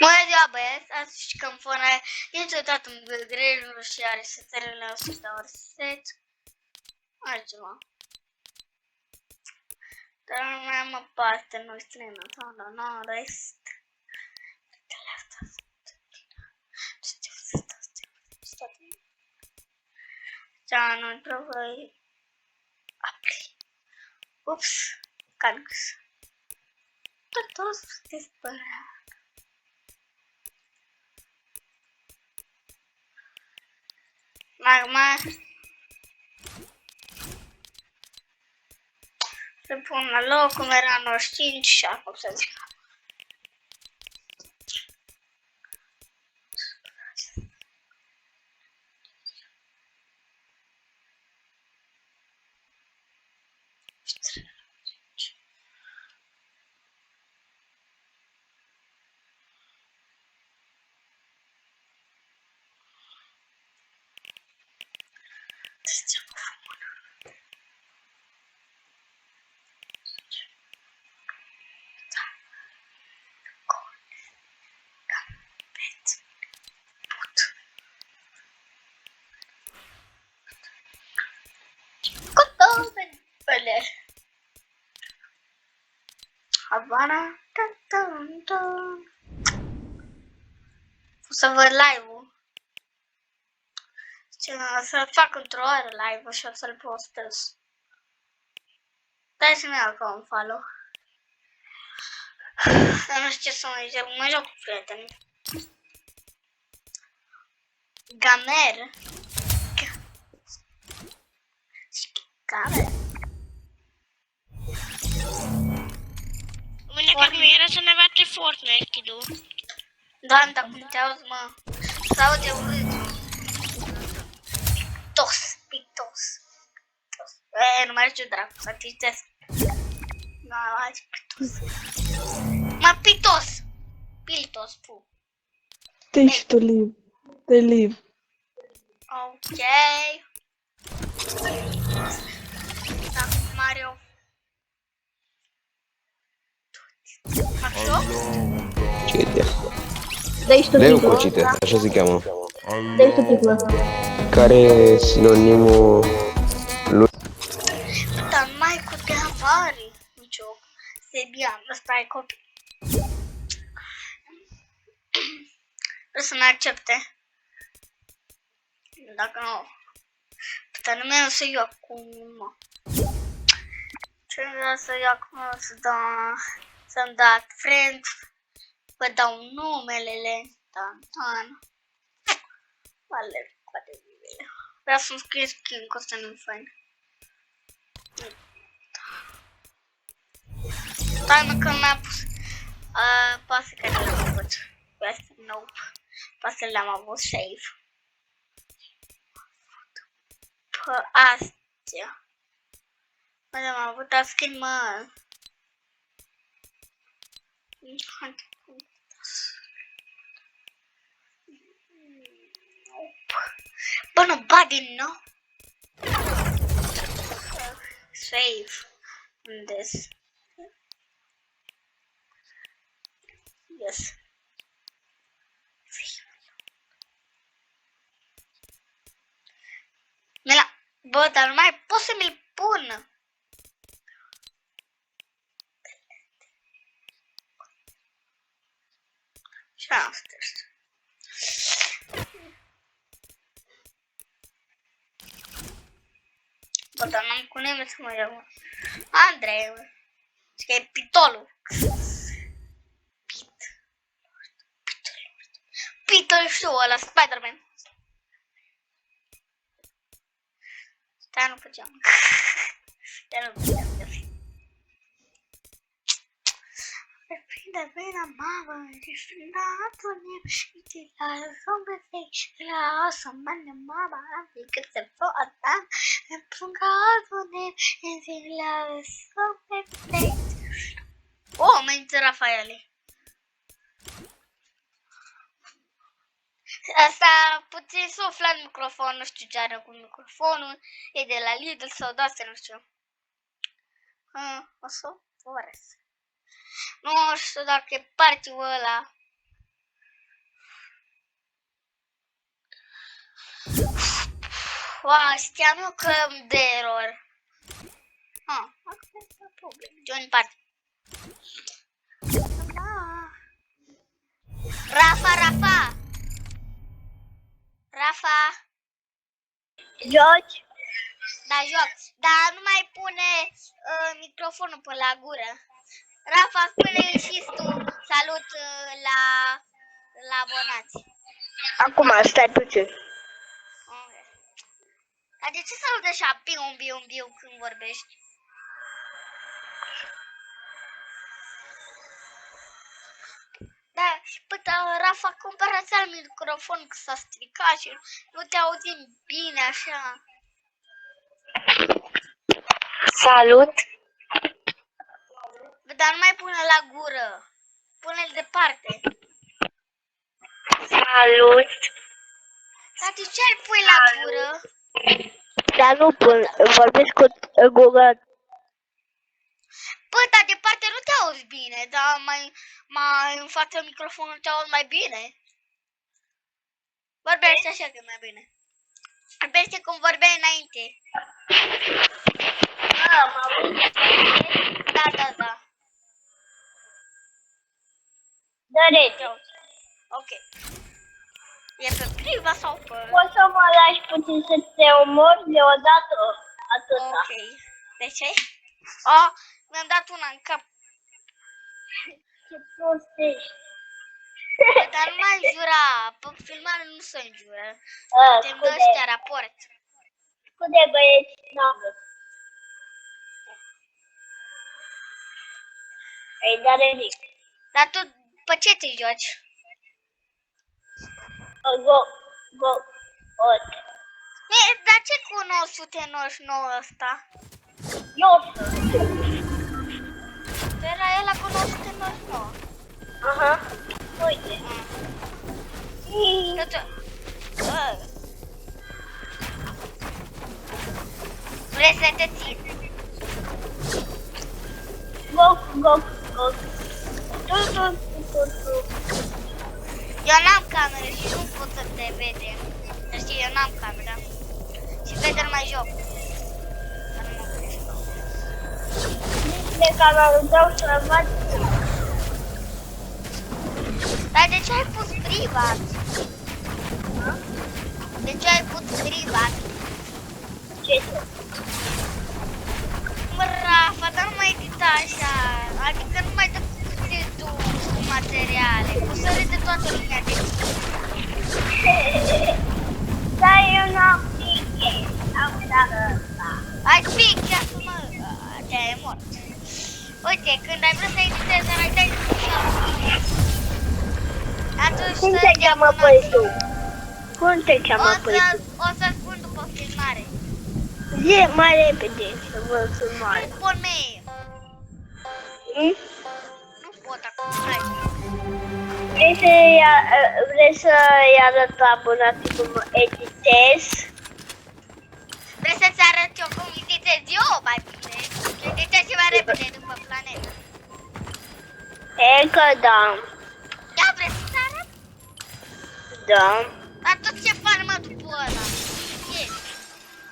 Bună ziua, băieți! Azi jucăm Fortnite. Intrat în grejul și are setările 100 set. Altceva. Dar mai am o parte, nu strână, nu, rest. Da, nu provoi. Apri. Ups, canux. Todos dispărea. Magma. Se pun la loc, cum era 95 și acum să zic. Havana. O să văd live-ul. Să fac într-o oră live-ul și o să-l postez. Dai să-mi iau ca un follow. Dar nu știu ce să mă joc cu prietenii. Gamer. Gamer. Mâine că nu era să ne bate Fortnite, Kidu. Da, dar cum te auzi, mă? S-aude urât. Pitos. Nu mai știu dracu, să citesc. Nu, azi pitos. Mă, pitos. Piltos, pu. Teach to live. They live. Ok. Da, Mario. Citesc. Dai tu Leu titlul. Citesc, așa se cheamă. Dai tu titlul. Care e sinonimul lui... Dar mai cu te avari. Nicio. Sebian, ăsta e copil. Vreau să ne accepte. Dacă nu. Putea numai o să iau acum, mă. Ce vreau să iau acum, să-mi dat friend. Vă dau numelele. Tan. Vale, poate bine. Vreau să-mi scriu skin, că ăsta nu-i fain. Stai mă că mi-a pus pasă care le-am avut. Nope. Pasă le-am avut save. Pe astea. Mă, am avut skin, mă. Bă, nu bat din nou. Save. This. Yes. Bă, dar nu mai pot să mi-l pun. Și asta este. Bă, dar n-am cu nimeni să mă iau. Andrei, mă. Și că e pitolul. Peter știu ăla, Spider-Man. Stai, nu puteam. Prinde bine, mamă, desfinatul-ne și te lasă pe la o să mână mama, decât se poate, într-un cazul-ne, și te lasă pe. Oh, mă intră Rafaele. Asta puțin sufla în microfon, nu știu ce are cu microfonul, e de la Lidl sau de astea, nu știu. O să voresc. Nu știu dacă e party-ul ăla. Wow, știam eu că îmi dă error. Acum este o problemă. Join party. Rafa! Joci? Da, joc. Dar nu mai pune microfonul pe la gură. Rafa, spune și tu salut la abonați. Acum, stai puțin. Okay. Dar de ce salut așa biu când vorbești? Da, Rafa, cumpărați alt microfon că s-a stricat și nu te auzim bine așa. Salut! Dar nu mai pune la gură. Pune-l departe. Salut! Dar de ce îl pui la gură? Dar nu pun, vorbesc cu Google. Bă, dar departe nu te auzi bine, dar mai în fața microfonului te auzi mai bine. Vorbește așa că e mai bine. Vorbește cum vorbeai înainte. Da. Dă-rete. Ok. E pe priva sau pe... Poți să mă lași puțin să te omor deodată? Atâta. Ok. De ce? Mi-am dat una în cap. Ce prostești. Dar nu mai înjura. Pe filmare nu se înjură. Te-mi dă ăștia raport. Scuze băieți, n-am vrut. Ei, dar ridic. Dar tu pe ce te joci? Go. Dar ce cu 999 ăsta? Eu sunt. Era ăla cu 999. Aha. Uite. Vrei să te țin? Go. Tu. Eu n-am cameră și nu pot să te vede. Să știi, eu n-am cameră. Și vede numai joc. Dar nu mă crește. De canalul tău să văd. Dar de ce ai pus privat? De ce ai pus privat? Ce? Mă, Rafa, dar nu mai edita așa. Adică nu mai dă tu cu materiale. Cu să râde toată lumea de Dar eu n-am piche. Am dat ăsta. ai pic, ia să mă, te-ai mort. Uite, când ai vrut să editezi, mai dai atunci Cum să te cheamă pe tu? Cum te cheamă pe tu? o să spun după filmare. Zi mai repede să văd filmare. Nu spun mie. Nu pot acum, hai. Vrei să-i arăt abonații cum editez? Vrei să-ți arăt eu cum editez eu mai bine? Editez și mai repede după planetă. E că da. Da, vrei să-ți arăt? Da. Dar tot ce fac mă după ăla? E.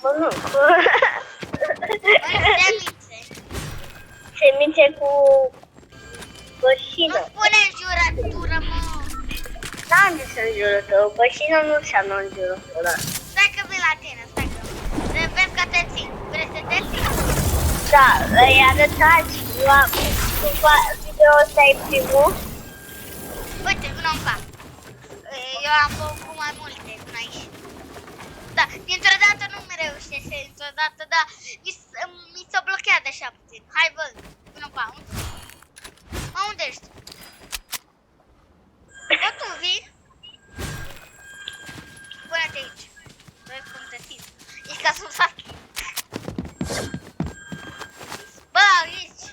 Bă, nu. Semințe cu Nu bășină. spune înjurătură, mă. N-am zis înjurătură. Bășină nu înseamnă înjurătură. Stai că vin la tine, stai că... Vezi că te țin. Vrei să te țin? Da, îi arătați la video ăsta e primul. Uite, vină în fac. Eu am făcut mai multe până aici. Da, dintr-o dată nu-mi reușește, dintr-o dată, da, mi s-o blochează așa puțin. Hai, văd, vină în fac. Unde ești? Bă, tu vii? Pune-te aici. Vezi cum te țin. Ești ca să-mi fac. Bă, aici.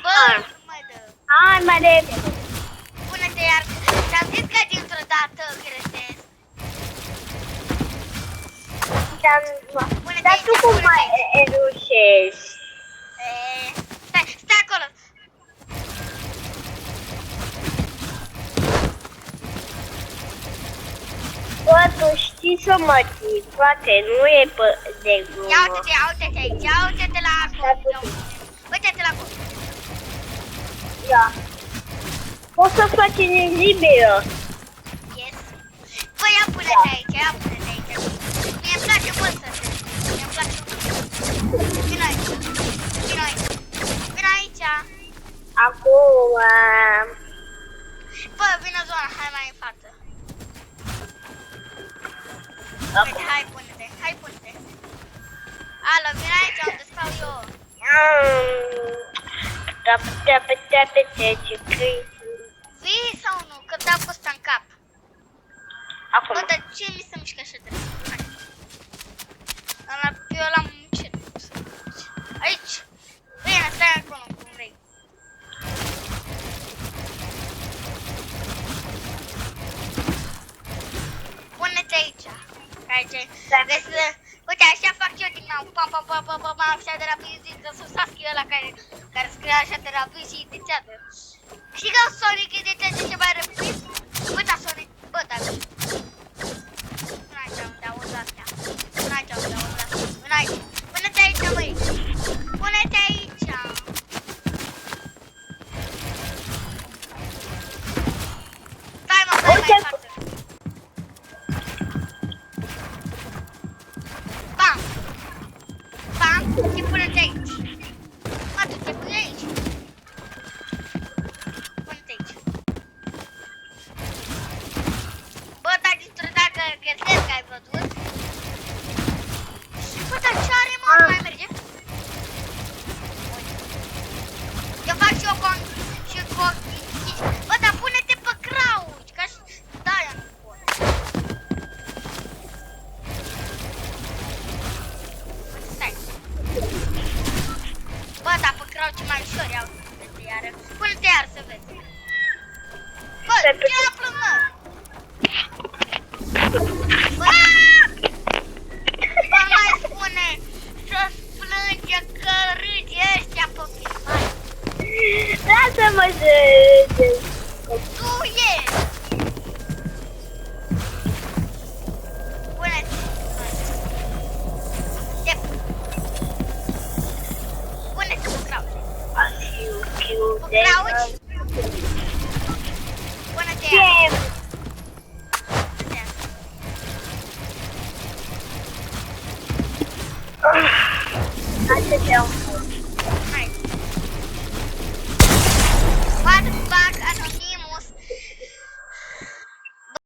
Bă, nu mai dă. Hai mai repede. Pune-te iar. Ți-am zis că dintr-o dată greșesc. Dar tu cum mai reușești? Stai acolo. Bă, tu știi și să mă ții, frate, nu e de glumă. Ia uite-te, ia uite-te aici, ia uite-te la acolo. Uite-te la acolo. Ia. Poți să faci invizibilă. Yes. Păi ia pune-te aici, ia pune-te aici. Mie-mi place mult să te... Mie-mi place mult. Vino aici. Vino aici. Vino aici. Acum... Bă, vino zona, hai mai în față. Uite, hai pune-te, hai pune-te. Alo, vino aici unde stau eu. Vii sau nu? Că dau cu ăsta în cap. Acum. Bă, dar ce mi se mișcă așa de repede? Hai. Eu l-am încet. Aici. Bine, stai acolo cum vrei. Pune-te aici. Aici. Vezi, uite, așa fac eu din nou. Pam, pam, pam, pam, pam, pam, așa de rapid. Zic că sunt Sasuke ăla care scrie așa de rapid și dețează. Știi că Sonic e dețează ce mai rapid? Uita Sonic. Bă, dar... Până aici unde auzi astea. Până aici unde auzi astea. Până aici. Pune-te aici, măi. Pune-te aici. Stai, mă, stai mai în față. Bam! Bam! Și pune-te aici. Mă, tu te pui aici. Pune-te aici. Bă, dar dintr-o dacă găsesc că ai văzut. Bă, dar ce are, mă? Nu mai merge? Eu fac și eu con... și cu ochii închiși. Bă, dar pune-te pe crouch, ca și... Da, eu nu pot. Stai. Bă, dar pe crouch e mai ușor, ia uite-te iară. Pune-te iar să vezi. Bă, ce a plâns, mă? Bă, bă, mai spune să-ți plânge că râge ăștia pe filmare. Lasă-mă să... Tu ești! Pune-te! Pune-te cu crouch! Cu crouch? Pune-te iar! Ce